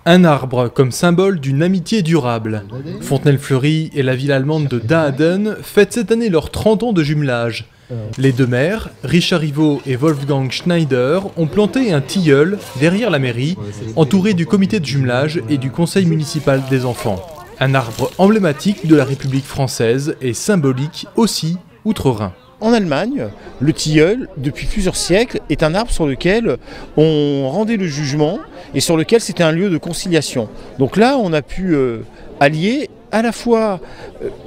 Un arbre comme symbole d'une amitié durable. Fontenelle-Fleury et la ville allemande de Daaden fêtent cette année leurs 30 ans de jumelage. Les deux maires, Richard Rivot et Wolfgang Schneider, ont planté un tilleul derrière la mairie, entouré du comité de jumelage et du conseil municipal des enfants. Un arbre emblématique de la République française et symbolique aussi outre-Rhin. En Allemagne, le tilleul, depuis plusieurs siècles, est un arbre sur lequel on rendait le jugement et sur lequel c'était un lieu de conciliation. Donc là, on a pu allier à la fois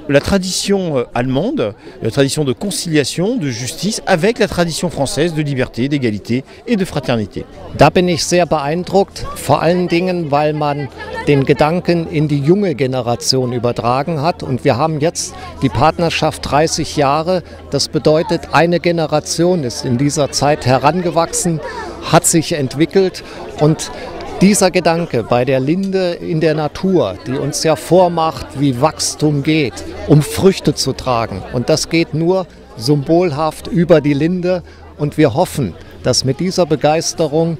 la tradition allemande, la tradition de conciliation, de justice, avec la tradition française de liberté, d'égalité et de fraternité. Da bin ich sehr beeindruckt, vor allen Dingen, weil man den Gedanken in die junge Generation übertragen hat. Und wir haben jetzt die Partnerschaft 30 Jahre. Das bedeutet, eine Generation ist in dieser Zeit herangewachsen, hat sich entwickelt und dieser Gedanke bei der Linde in der Natur, die uns ja vormacht, wie Wachstum geht, um Früchte zu tragen. Und das geht nur symbolhaft über die Linde. Und wir hoffen, dass mit dieser Begeisterung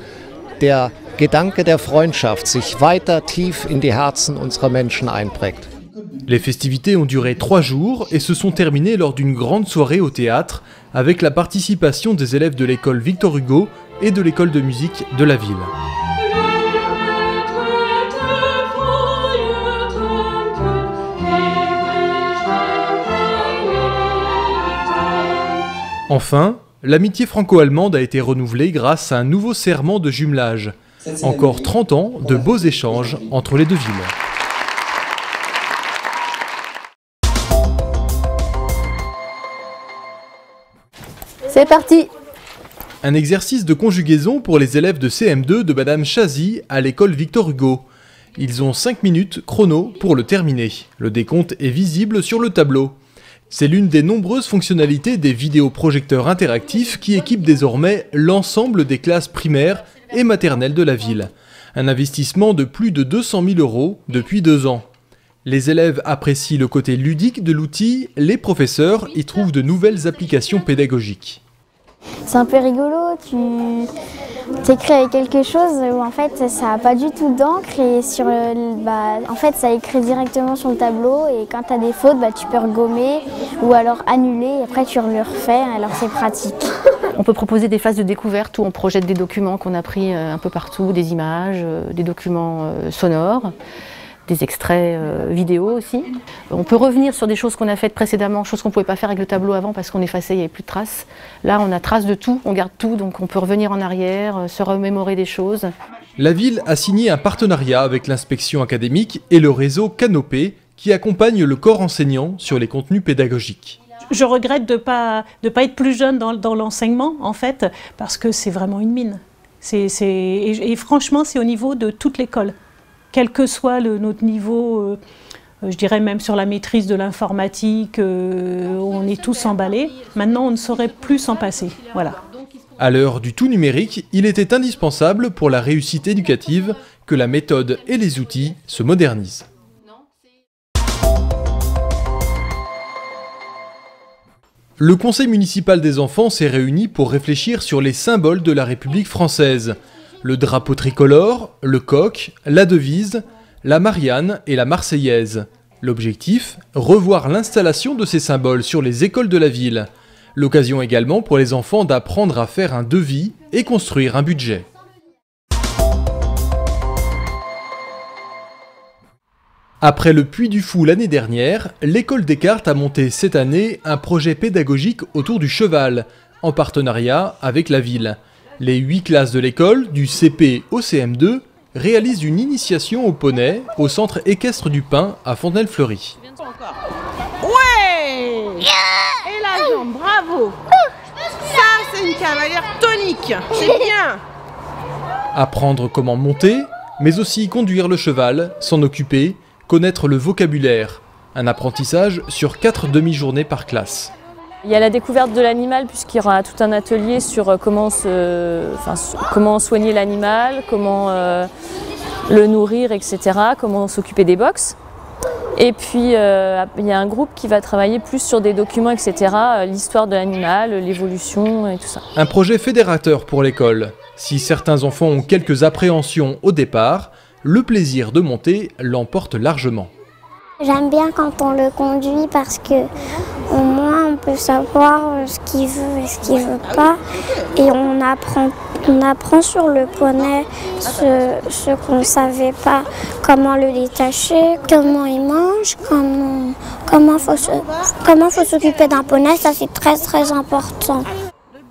der Gedanke der Freundschaft sich weiter tief in die Herzen unserer Menschen einprägt. Les festivités ont duré 3 jours et se sont terminées lors d'une grande soirée au théâtre avec la participation des élèves de l'école Victor Hugo et de l'école de musique de la ville. Enfin, l'amitié franco-allemande a été renouvelée grâce à un nouveau serment de jumelage. Encore 30 ans de beaux échanges entre les deux villes. C'est parti! Un exercice de conjugaison pour les élèves de CM2 de Madame Chazy à l'école Victor Hugo. Ils ont 5 minutes chrono pour le terminer. Le décompte est visible sur le tableau. C'est l'une des nombreuses fonctionnalités des vidéoprojecteurs interactifs qui équipent désormais l'ensemble des classes primaires et maternelles de la ville. Un investissement de plus de 200 000 € depuis 2 ans. Les élèves apprécient le côté ludique de l'outil, les professeurs y trouvent de nouvelles applications pédagogiques. C'est un peu rigolo, tu écris avec quelque chose où en fait ça n'a pas du tout d'encre et en fait ça écrit directement sur le tableau et quand tu as des fautes tu peux regommer ou alors annuler et après tu le refais, alors c'est pratique. On peut proposer des phases de découverte où on projette des documents qu'on a pris un peu partout, des images, des documents sonores, des extraits vidéo aussi. On peut revenir sur des choses qu'on a faites précédemment, choses qu'on ne pouvait pas faire avec le tableau avant parce qu'on effaçait, il n'y avait plus de traces. Là, on a trace de tout, on garde tout, donc on peut revenir en arrière, se remémorer des choses. La ville a signé un partenariat avec l'inspection académique et le réseau Canopé qui accompagne le corps enseignant sur les contenus pédagogiques. Je regrette de pas être plus jeune dans l'enseignement, en fait, parce que c'est vraiment une mine. Et franchement, c'est au niveau de toute l'école. Quel que soit notre niveau, je dirais même sur la maîtrise de l'informatique, on est tous emballés. Maintenant, on ne saurait plus s'en passer. Voilà. À l'heure du tout numérique, il était indispensable pour la réussite éducative que la méthode et les outils se modernisent. Le conseil municipal des enfants s'est réuni pour réfléchir sur les symboles de la République française. Le drapeau tricolore, le coq, la devise, la Marianne et la Marseillaise. L'objectif, revoir l'installation de ces symboles sur les écoles de la ville. L'occasion également pour les enfants d'apprendre à faire un devis et construire un budget. Après le Puy du Fou l'année dernière, l'école Descartes a monté cette année un projet pédagogique autour du cheval, en partenariat avec la ville. Les 8 classes de l'école, du CP au CM2, réalisent une initiation au poney au centre équestre du Pin à Fontenelle-Fleury. Ouais! Et la jambe, bravo! Ça, c'est une cavalière tonique, c'est bien! Apprendre comment monter, mais aussi conduire le cheval, s'en occuper, connaître le vocabulaire. Un apprentissage sur 4 demi-journées par classe. Il y a la découverte de l'animal puisqu'il y aura tout un atelier sur comment soigner l'animal, comment le nourrir, etc., comment s'occuper des box. Et puis il y a un groupe qui va travailler plus sur des documents, etc., l'histoire de l'animal, l'évolution et tout ça. Un projet fédérateur pour l'école. Si certains enfants ont quelques appréhensions au départ, le plaisir de monter l'emporte largement. J'aime bien quand on le conduit parce que au moins on peut savoir ce qu'il veut et ce qu'il veut pas. Et on apprend sur le poney ce qu'on ne savait pas, comment le détacher, comment il mange, comment faut s'occuper d'un poney, ça c'est très important.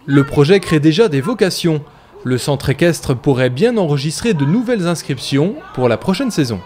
Le projet crée déjà des vocations. Le centre équestre pourrait bien enregistrer de nouvelles inscriptions pour la prochaine saison.